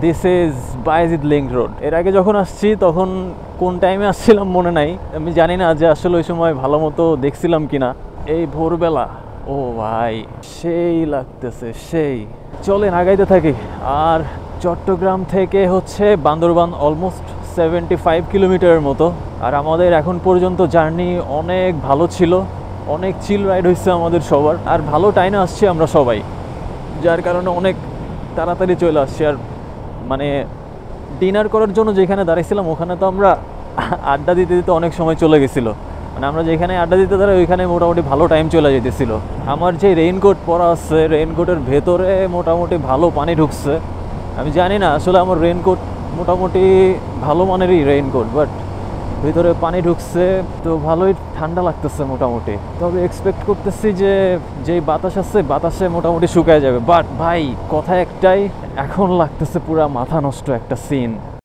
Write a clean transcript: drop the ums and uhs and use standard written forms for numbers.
This is Bayazid link road. এর আগে যখন আসছি তখন কোন টাইমে আসছিলাম মনে নাই, আমি জানি না যে আসলে ওই সময় ভালো মতো দেখছিলাম কিনা। এই ভোরবেলা, ও ভাই সেই লাগতেছে, সেই। চলেন আগাইতে থাকি। আর চট্টগ্রাম থেকে হচ্ছে বান্দরবান অলমোস্ট 75 কিলোমিটারের মতো। আর আমাদের এখন পর্যন্ত জার্নি অনেক ভালো ছিল, অনেক চিল রাইড হয়েছে আমাদের সবার। আর ভালো টাইমে আসছি আমরা সবাই, যার কারণে অনেক তাড়াতাড়ি চলে আসছি। আর মানে ডিনার করার জন্য যেখানে দাঁড়িয়েছিলাম ওখানে তো আমরা আড্ডা দিতে দিতে অনেক সময় চলে গেছিলো। মানে আমরা যেখানে আড্ডা দিতে দাঁড়াই ওইখানে মোটামুটি ভালো টাইম চলে যেতেছিল। আমার যে রেইনকোট পরা আছে, রেইনকোটের ভেতরে মোটামুটি ভালো পানি ঢুকছে। আমি জানি না আসলে আমার রেইনকোট মোটামুটি ভালো মানেরই রেইনকোট, বাট ভিতরে পানি ঢুকছে তো ভালোই ঠান্ডা লাগতেছে মোটামুটি। তবে এক্সপেক্ট করতেছি যে যেই বাতাস আছে বাতাসে মোটামুটি শুকায় যাবে। বাট ভাই কথা একটাই, এখন লাগতেছে পুরা মাথা নষ্ট একটা সিন।